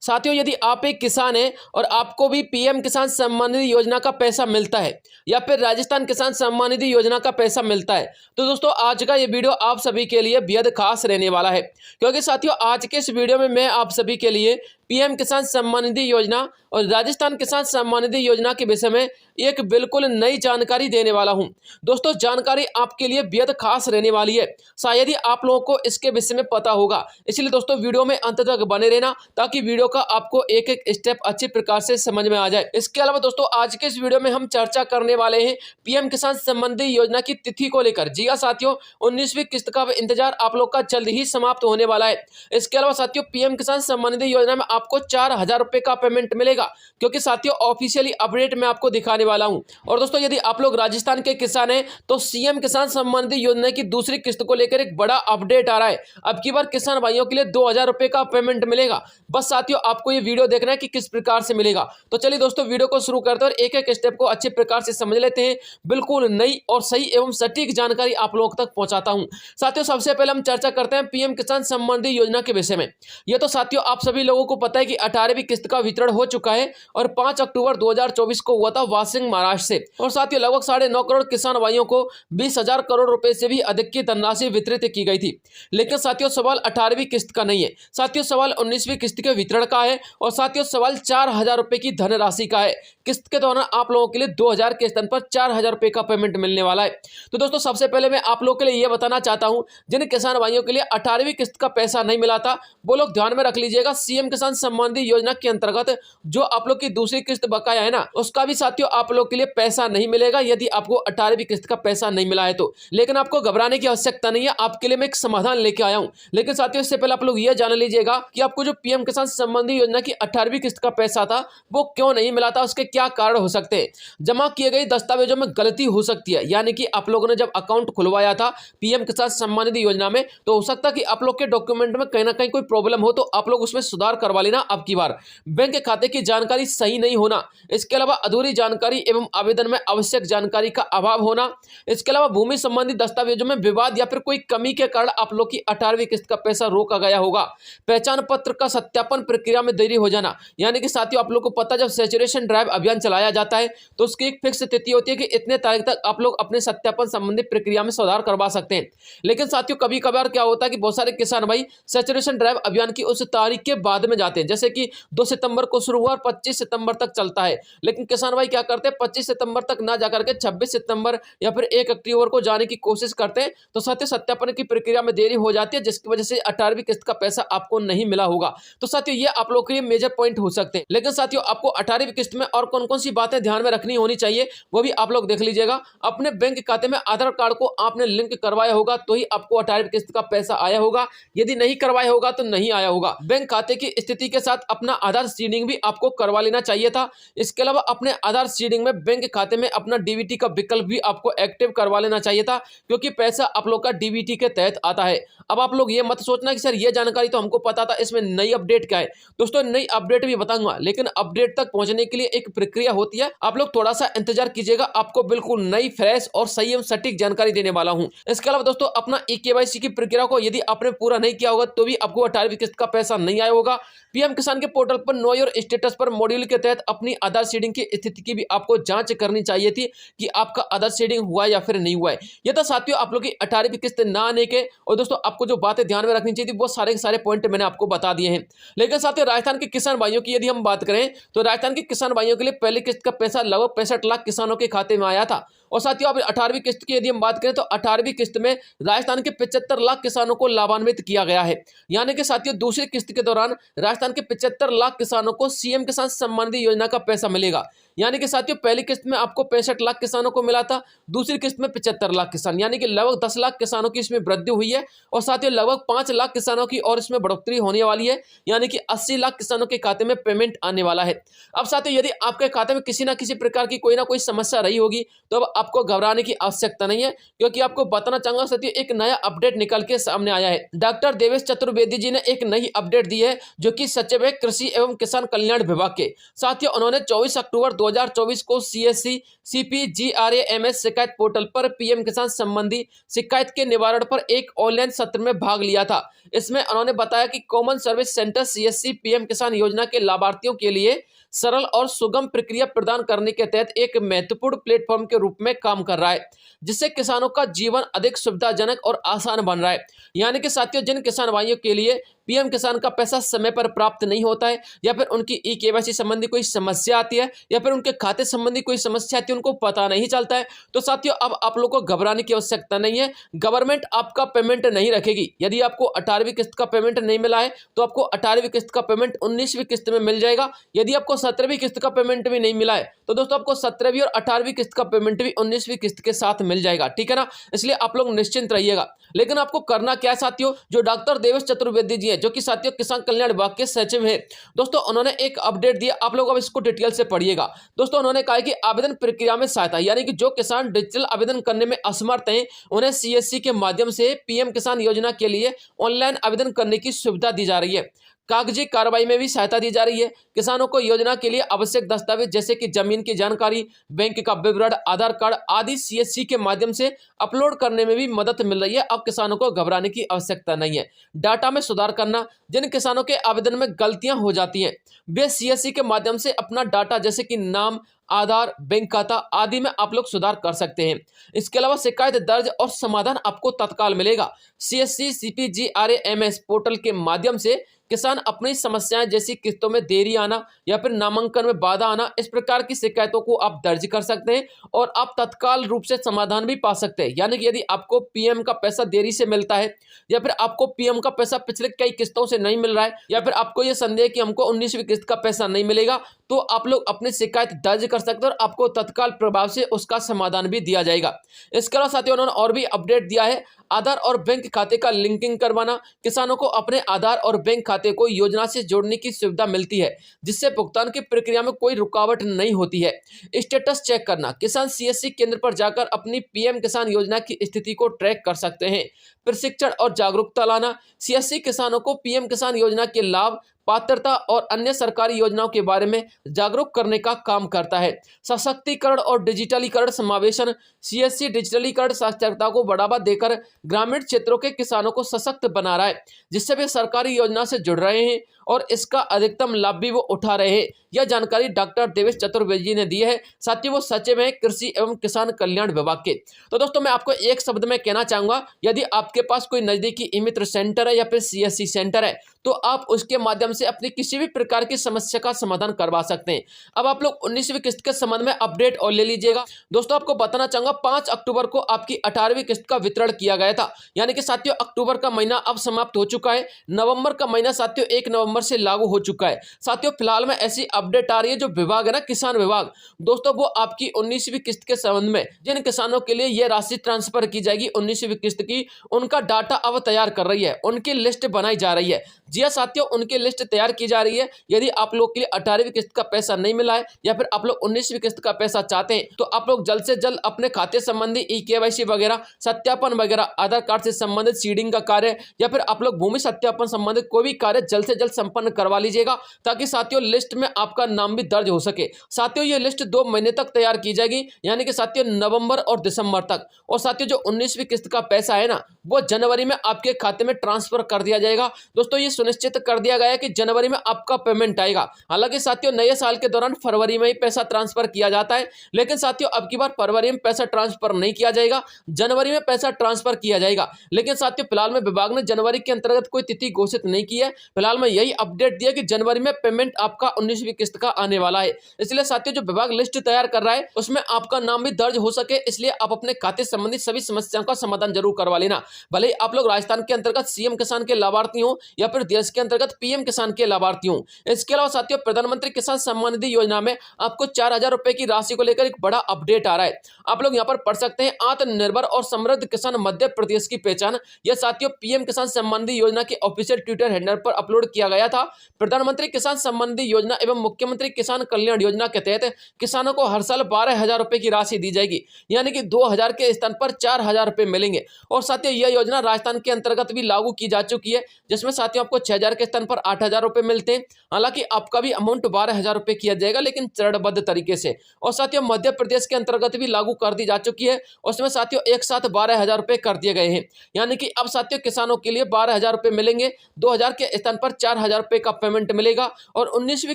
साथियों, यदि आप एक किसान हैं और आपको भी पीएम किसान सम्मान निधि योजना का पैसा मिलता है या फिर राजस्थान किसान सम्मान निधि योजना का पैसा मिलता है, तो दोस्तों आज का ये वीडियो आप सभी के लिए बेहद खास रहने वाला है। क्योंकि साथियों, आज के इस वीडियो में मैं आप सभी के लिए पीएम किसान सम्मान निधि योजना और राजस्थान किसान सम्मान निधि योजना के विषय में एक बिल्कुल नई जानकारी देने वाला हूं। दोस्तों, जानकारी आपके लिए बेहद खास रहने वाली है। शायद ही आप लोगों को इसके विषय में पता होगा, इसलिए दोस्तों वीडियो में अंत तक बने रहना ताकि वीडियो का आपको एक एक स्टेप अच्छी प्रकार से समझ में आ जाए। इसके अलावा दोस्तों, आज के इस वीडियो में हम चर्चा करने वाले हैं पीएम किसान सम्मान निधि योजना की तिथि को लेकर। जी हां साथियों, 19वीं किस्त का इंतजार आप लोग का जल्द ही समाप्त होने वाला है। इसके अलावा साथियों, पीएम किसान सम्मान निधि योजना में आपको 4,000 रुपए का पेमेंट मिलेगा, क्योंकि साथियों ऑफिशियली अपडेट मैं आपको दिखाने वाला हूं। और दोस्तों, यदि आप लोग राजस्थान के किसान हैं तो सीएम किसान सम्मान निधि योजना की दूसरी किस्त को लेकर एक बड़ा अपडेट आ रहा है। अब की बार किसान भाइयों के लिए 2,000 रुपए का पेमेंट मिलेगा। बस साथियों, आपको ये वीडियो देखना है कि किस प्रकार से मिलेगा। तो चलिए दोस्तों, वीडियो को शुरू करते हैं और एक एक स्टेप को अच्छे प्रकार से समझ लेते हैं। बिल्कुल नई और सही एवं सटीक जानकारी आप लोगों तक पहुंचाता हूं। साथियों, सबसे पहले हम चर्चा करते हैं पीएम किसान सम्मान निधि योजना के विषय में। यह तो साथियों आप सभी लोगों को पता है कि 18वीं किस्त का वितरण हो चुका है और 5 अक्टूबर 2024 को हुआ था वाशिंग महाराष्ट्र से। और साथियों, लगभग 9.5 करोड़ किसान भाइयों को 20,000 करोड़ रुपए से भी अधिक की धनराशि वितरित की गई थी। लेकिन साथियों, सवाल 18वीं किस्त का नहीं है। साथियों, सवाल 19वीं किस्त के वितरण का है और साथियों सवाल 4,000 रुपए की धनराशि का है। किस्त के दौरान आप लोगों के लिए 2,000 के स्थान पर 4,000 रुपए का पेमेंट मिलने वाला है। तो दोस्तों, सबसे पहले मैं आप लोगों के लिए यह बताना चाहता हूं, जिन किसान भाइयों के लिए 18वीं किस्त का पैसा नहीं मिला था, वो लोग ध्यान में रख लीजिएगा। सीएम किसान सम्मान निधि योजना के अंतर्गत जो आप लोग की दूसरी किस्त बकाया है ना, उसका भी साथियों आप लोग के लिए पैसा नहीं मिलेगा यदि आपको 18वीं किस्त का पैसा नहीं मिला है तो। लेकिन आपको घबराने की आवश्यकता नहीं है, आपके लिए मैं एक समाधान लेके आया हूं। लेकिन साथियों, इससे पहले आप लोग यह जान लीजिएगा कि आपको जो पीएम किसान सम्मान निधि योजना की 18वीं किस्त का पैसा था वो क्यों नहीं मिला था, उसके क्या कारण हो सकते हैं। जमा किए गए दस्तावेजों में गलती हो सकती है, यानी कि आप लोगों ने जब अकाउंट खुलवाया था पीएम किसान सम्मान निधि योजना में, तो हो सकता है कि आप लोग के डॉक्यूमेंट में कहीं ना कहीं कोई प्रॉब्लम हो, तो आप लोग उसमें सुधार करवा लेना। अब की बार बैंक खाते की जानकारी सही नहीं होना, इसके अलावा अधूरी जानकारी एवं आवेदन में आवश्यक जानकारी का अभाव होना, इसके अलावा भूमि संबंधी दस्तावेजों में विवाद या फिर कोई कमी के कारण आप लोग की 18वीं किस्त का पैसा रोका गया होगा। पहचान पत्र का सत्यापन प्रक्रिया में देरी हो जाना, यानी कि साथियों आप लोग को पता, जब सैचुरेशन ड्राइव अभियान चलाया जाता है तो उसकी एक फिक्स तिथि होती है कि इतने तारीख तक आप लोग अपने सत्यापन संबंधी प्रक्रिया में सुधार करवा सकते हैं। लेकिन साथियों, कभी कभार क्या होता है कि बहुत सारे किसान भाई सैचुरेशन ड्राइव अभियान की उस तारीख के बाद में जाते हैं, जैसे कि 2 सितंबर को शुरू हुआ और 25 सितंबर तक चलता है। लेकिन किसान भाई क्या करते हैं, 25 सितंबर तक ना जाकर के 26 सितंबर या फिर 1 अक्टूबर को जाने की कोशिश करते हैं, तो साथियों सत्यापन की प्रक्रिया में देरी हो जाती है, जिसकी वजह से 18वीं किस्त का पैसा आपको नहीं मिला होगा। तो साथियों, ये आप लोग के लिए मेजर पॉइंट हो सकते हैं। लेकिन साथियों, आपको 18वीं किस्त में और कौन कौन सी बातें ध्यान में रखनी होनी चाहिए वो भी आप लोग देख लीजिएगा। अपने बैंक खाते में आधार कार्ड को आपने लिंक करवाया होगा तो ही आपको 18वीं किस्त का पैसा आया होगा, यदि नहीं करवाया होगा तो नहीं आया होगा। बैंक खाते की स्थिति के साथ अपना आधार सीडिंग भी आपको करवा लेना चाहिए था। इसके अलावा अपने आधार सीडिंग में बैंक खाते में अपना डीबीटी का विकल्प भी आपको एक्टिव करवा लेना चाहिए था, क्योंकि पैसा आप लोग का डीबीटी के तहत आता है। अब आप लोग ये मत सोचना कि सर ये जानकारी तो हमको पता था, इसमें नई अपडेट क्या है। दोस्तों, नई अपडेट भी बताऊंगा, लेकिन अपडेट तक पहुंचने के लिए एक प्रक्रिया होती है। आप लोग थोड़ा सा इंतजार कीजिएगा, आपको बिल्कुल नई, फ्रेश और सही एवं सटीक जानकारी देने वाला हूं। इसके अलावा दोस्तों, अपना ई-केवाईसी की प्रक्रिया को यदि आपने पूरा नहीं किया होगा तो भी आपको 18वीं किस्त का पैसा नहीं आया होगा। पीएम किसान के पोर्टल पर नो योर स्टेटस पर मॉड्यूल के तहत अपनी आधार सीडिंग की स्थिति की भी आपको जांच करनी चाहिए थी कि आपका आधार सीडिंग हुआ या फिर नहीं हुआ है। ये तो साथियों आप लोग की 18वीं किस्त ना आने के, और दोस्तों आपको जो बातें ध्यान में रखनी चाहिए थी वो सारे के सारे पॉइंट मैंने आपको बता दिए हैं। लेकिन साथियों, राजस्थान के किसान भाइयों की यदि हम बात करें तो राजस्थान के किसान भाइयों के लिए पहली किस्त का पैसा लगभग 65 लाख किसानों के खाते में आया था। और साथियों, अब 18वीं किस्त की यदि हम बात करें तो 18वीं किस्त में राजस्थान के 75 लाख किसानों को लाभान्वित किया गया है। यानी कि साथियों, दूसरी किस्त के दौरान राजस्थान के 75 लाख किसानों को सीएम किसान सम्मान निधि योजना का पैसा मिलेगा। यानी कि साथियों, पहली किस्त में आपको 65 लाख किसानों को मिला था, दूसरी किस्त में 75 लाख किसान, यानी कि लगभग 10 लाख किसानों की इसमें वृद्धि हुई है। और साथियों, लगभग 5 लाख किसानों की और इसमें बढ़ोतरी होने वाली है, यानी कि 80 लाख किसानों के खाते में पेमेंट आने वाला है। अब साथियों, यदि आपके खाते में किसी ना किसी प्रकार की कोई ना कोई समस्या रही होगी तो अब आपको घबराने की आवश्यकता नहीं है, क्योंकि आपको बताना चाहूंगा साथियों एक नया अपडेट निकल के सामने आया है। डॉक्टर देवेश चतुर्वेदी जी ने एक नई अपडेट दी है, जो कि सचिव है कृषि एवं किसान कल्याण विभाग के। साथियों उन्होंने 24 अक्टूबर 2024 को CSC CPGRAMS शिकायत पोर्टल पर पीएम किसान संबंधी शिकायत के निवारण पर एक ऑनलाइन सत्र में भाग लिया था। इसमें उन्होंने बताया कि common service centre CSC PM किसान योजना के लाभार्थियों के लिए सरल और सुगम प्रक्रिया प्रदान करने के तहत एक महत्वपूर्ण प्लेटफॉर्म के रूप में काम कर रहा है, जिससे किसानों का जीवन अधिक सुविधाजनक और आसान बन रहा है। यानी कि साथियों जिन किसान भाइयों के लिए पीएम किसान का पैसा समय पर प्राप्त नहीं होता है, या फिर उनकी KYC संबंधी कोई समस्या आती है, या फिर उनके खाते संबंधी कोई समस्या आती है, उनको पता नहीं चलता है, तो साथियों अब आप लोगों को घबराने की आवश्यकता नहीं है। गवर्नमेंट आपका पेमेंट नहीं रखेगी। यदि आपको 18वीं किस्त का पेमेंट नहीं मिला है तो आपको 18वीं किस्त का पेमेंट 19वीं किस्त में मिल जाएगा। यदि आपको 17वीं किस्त का पेमेंट भी नहीं मिला है तो दोस्तों आपको 17वीं और 18वीं किस्त का पेमेंट भी 19वीं किस्त के साथ मिल जाएगा, ठीक है ना। इसलिए आप लोग निश्चिंत रहिएगा। लेकिन आपको करना क्या है साथियों, जो डॉक्टर देवेश चतुर्वेदी जी हैं, जो कि साथियों किसान कल्याण विभाग के सचिव हैं, दोस्तों उन्होंने एक अपडेट दिया। आप लोग अब इसको डिटेल से पढ़िएगा। दोस्तों उन्होंने कहा कि आवेदन प्रक्रिया में सहायता, यानी कि जो किसान डिजिटल आवेदन करने में असमर्थ हैं उन्हें CSC के माध्यम से पीएम किसान योजना के लिए ऑनलाइन आवेदन करने की सुविधा दी जा रही है। कागजी कार्रवाई में भी सहायता दी जा रही है। किसानों को योजना के लिए आवश्यक दस्तावेज जैसे कि जमीन की जानकारी, बैंक का विवरण, आधार कार्ड आदि CSC के माध्यम से अपलोड करने में भी मदद मिल रही है। अब किसानों को घबराने की आवश्यकता नहीं है। डाटा में सुधार करना, जिन किसानों के आवेदन में गलतियां हो जाती हैं वे CSC के माध्यम से अपना डाटा जैसे कि नाम, आधार, बैंक खाता आदि में आप लोग सुधार कर सकते हैं। इसके अलावा शिकायत दर्ज और समाधान आपको तत्काल मिलेगा। CSC CPGRAMS पोर्टल के माध्यम से किसान अपनी समस्याएं जैसी किस्तों में देरी आना या फिर नामांकन में बाधा आना, इस प्रकार की शिकायतों को आप दर्ज कर सकते हैं और आप तत्काल रूप से समाधान भी पा सकते हैं। यानी कि यदि आपको पीएम का पैसा देरी से मिलता है, या फिर आपको पीएम का पैसा पिछले कई किस्तों से नहीं मिल रहा है, या फिर आपको यह संदेह कि हमको 19वीं किस्त का पैसा नहीं मिलेगा, तो आप लोग अपनी शिकायत दर्ज कर सकते हैं और आपको तत्काल प्रभाव से उसका समाधान भी दिया जाएगा। इसके अलावा साथियों उन्होंने और भी अपडेट दिया है। आधार और बैंक खाते का लिंकिंग करवाना, किसानों को अपने आधार और बैंक खाते को योजना से जोड़ने की सुविधा मिलती है, जिससे भुगतान की प्रक्रिया में कोई रुकावट नहीं होती है। स्टेटस चेक करना, किसान CSC केंद्र पर जाकर अपनी पीएम किसान योजना की स्थिति को ट्रैक कर सकते हैं। प्रशिक्षण और जागरूकता लाना, CSC किसानों को पीएम किसान योजना के लाभ, पात्रता और अन्य सरकारी योजनाओं के बारे में जागरूक करने का काम करता है। सशक्तिकरण और डिजिटलीकरण समावेशन, CSC डिजिटलीकरण साक्षरता को बढ़ावा देकर ग्रामीण क्षेत्रों के किसानों को सशक्त बना रहा है, जिससे वे सरकारी योजना से जुड़ रहे हैं और इसका अधिकतम लाभ भी वो उठा रहे हैं। यह जानकारी डॉक्टर देवेश चतुर्वेदी ने दी है। साथ ही वो सचिव हैं कृषि एवं किसान कल्याण विभाग के। तो दोस्तों मैं आपको एक शब्द में कहना चाहूंगा, यदि आपके पास कोई नजदीकी ई-मित्र सेंटर है या फिर CSC सेंटर है तो आप उसके माध्यम से अपनी किसी भी प्रकार की समस्या का समाधान करवा सकते हैं। अब आप लोग 19वीं किस्त के संबंध में अपडेट और ले लीजिएगा। दोस्तों आपको बताना चाहूंगा 5 अक्टूबर को आपकी 18वीं किस्त का वितरण किया गया था। यानी कि साथियों अक्टूबर का महीना अब समाप्त हो चुका है। नवंबर का महीना साथियों 1 नवंबर से लागू हो चुका है। साथियों फिलहाल में ऐसी अपडेट आ रही है, जो विभाग है ना किसान विभाग, दोस्तों वो आपकी 19वीं किस्त के संबंध में जिन किसानों के लिए यह राशि ट्रांसफर की जाएगी 19वीं किस्त की, उनका डाटा अब तैयार कर रही है, उनकी लिस्ट बनाई जा रही है। जी हां साथियों, उनकी लिस्ट तैयार की जा रही है। यदि आप लोग के लिए 18वीं किस्त का पैसा नहीं मिला है या फिर आप लोग 19वीं किस्त का पैसा चाहते हैं, तो आप लोग जल्द से जल्द अपने खाते संबंधी KYC वगैरह सत्यापन वगैरह, आधार कार्ड से संबंधित सीडिंग का कार्य या फिर आप लोग भूमि सत्यापन संबंधित कोई भी कार्य जल्द से जल्द संपन्न करवा लीजिएगा, ताकि साथियों लिस्ट में आपका नाम भी दर्ज हो सके। साथियों ये लिस्ट 2 महीने तक तैयार की जाएगी, यानी कि साथियों नवंबर और दिसंबर तक। और साथियों जो 19वीं किस्त का पैसा है ना, वो जनवरी में आपके खाते में ट्रांसफर कर दिया जाएगा। दोस्तों ये सुनिश्चित कर दिया गया है कि जनवरी में आपका पेमेंट आएगा। हालांकि साथियों नए साल के दौरान फरवरी में ही पैसा ट्रांसफर किया जाता है, लेकिन साथियों अब की बार फरवरी में पैसा ट्रांसफर नहीं किया जाएगा, जनवरी में पैसा ट्रांसफर किया जाएगा। लेकिन साथियों फिलहाल में विभाग ने जनवरी के अंतर्गत कोई तिथि घोषित नहीं की है। फिलहाल में यही अपडेट दिया कि जनवरी में पेमेंट आपका 19वीं किस्त का आने वाला है। इसलिए साथियों जो विभाग लिस्ट तैयार कर रहा है उसमें आपका नाम भी दर्ज हो सके, इसलिए आप अपने खाते संबंधित सभी समस्याओं का समाधान जरूर करवा लेना। भले ही आप लोग राजस्थान के अंतर्गत CM किसान के लाभार्थी हो या फिर देश के अंतर्गत PM किसान के लाभार्थी हो। इसके अलावा साथियों प्रधानमंत्री किसान सम्मान निधि योजना में आपको 4000 रुपए की राशि को लेकर एक बड़ा अपडेट आ रहा है। आप लोग यहाँ पर पढ़ सकते हैं, आत्मनिर्भर और समृद्ध किसान मध्य प्रदेश की पहचान। यह साथियों PM किसान सम्मान निधि योजना के ऑफिशियल ट्विटर हैंडल पर अपलोड किया गया बताया था, प्रधानमंत्री किसान सम्मान निधि योजना एवं मुख्यमंत्री किसान कल्याण योजना के तहत किसानों को हर साल 12,000 रुपए की राशि दी जाएगी, यानी कि 2,000 के स्थान पर 4,000 रुपए मिलेंगे। और साथियों यह योजना राजस्थान के अंतर्गत भी लागू की जा चुकी है, जिसमें साथियों आपको 6,000 के स्थान पर 8,000 रुपए मिलते हैं। हालांकि आपका भी अमाउंट 12,000 रुपए किया जाएगा, लेकिन चरणबद्ध तरीके से। और साथियों मध्य प्रदेश के अंतर्गत भी लागू कर दी जा चुकी है, उसमें साथियों एक साथ 12,000 रुपए कर दिए गए हैं, यानी कि अब साथियों किसानों के लिए 12,000 रुपए मिलेंगे। 2,000 के स्थान पर 4,000 रुपए का पेमेंट मिलेगा और 19वीं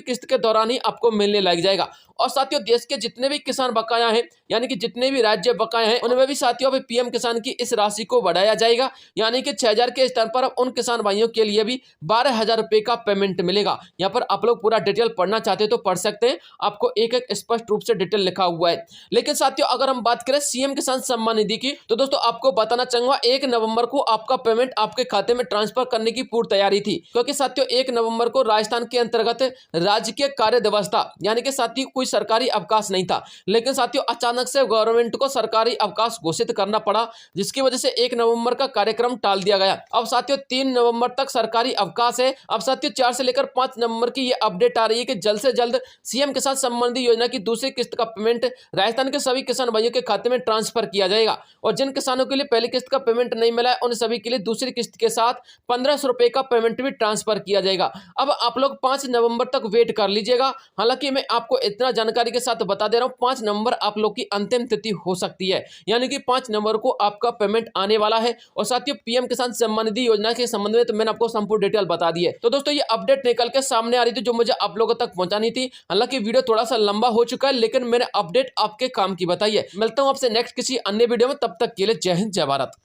किस्त के दौरान ही आपको मिलने लग जाएगा। और साथियों देश के जितने भी किसान बकाया हैं, यानी कि जितने भी राज्य बकाया हैं, उनमें भी साथियों अभी पीएम किसान की इस राशि को बढ़ाया जाएगा, यानी कि 6,000 के स्थान पर अब उन किसान भाइयों के लिए भी 12,000 रुपए का पेमेंट मिलेगा। यहाँ पर आप लोग पूरा डिटेल पढ़ना चाहते हैं तो पढ़ सकते हैं, आपको एक एक स्पष्ट रूप से डिटेल लिखा हुआ है। लेकिन साथियों अगर हम बात करें सीएम किसान सम्मान निधि की, तो दोस्तों आपको बताना चाहूंगा 1 नवंबर को आपका पेमेंट आपके खाते में ट्रांसफर करने की पूरी तैयारी थी, क्योंकि साथियों 1 नवंबर को राजस्थान के अंतर्गत राजकीय कार्य दिवस था, यानी कि साथियों कोई सरकारी अवकाश नहीं था। लेकिन साथियों अचानक से गवर्नमेंट को सरकारी अवकाश घोषित करना पड़ा, जिसकी वजह से 1 नवंबर का कार्यक्रम टाल दिया गया। अब साथियों 3 नवंबर तक सरकारी अवकाश है। अब साथियों 4 से लेकर 5 नवंबर की ये अपडेट आ रही है कि जल्द से जल्द सीएम किसान सम्मान निधि योजना की दूसरी किस्त का पेमेंट राजस्थान के सभी किसान भाइयों के खाते में ट्रांसफर किया जाएगा। और जिन किसानों के लिए पहली किस्त का पेमेंट नहीं मिला है, उन सभी के लिए दूसरी किस्त के साथ 1,500 रुपए का पेमेंट भी ट्रांसफर किया जाएगा। अब आप लोग 5 नवंबर तक वेट कर लीजिएगा। हालांकि मैं आपको इतना जानकारी के साथ बता दे रहा हूं, 5 नवंबर आप लोग की अंतिम तिथि हो सकती है, यानी कि 5 नवंबर को आपका पेमेंट आने वाला है। और साथियों पीएम किसान सम्मान निधि योजना के संबंध में तो मैंने आपको संपूर्ण डिटेल बता दी है। तो दोस्तों ये अपडेट निकल के सामने आ रही थी जो मुझे आप लोगों तक पहुंचानी थी। हालांकि वीडियो थोड़ा सा लंबा हो चुका है, लेकिन मैंने अपडेट आपके काम की बताई है। मिलता हूं आपसे नेक्स्ट किसी अन्य वीडियो में, तब तक के लिए जय हिंद जय भारत।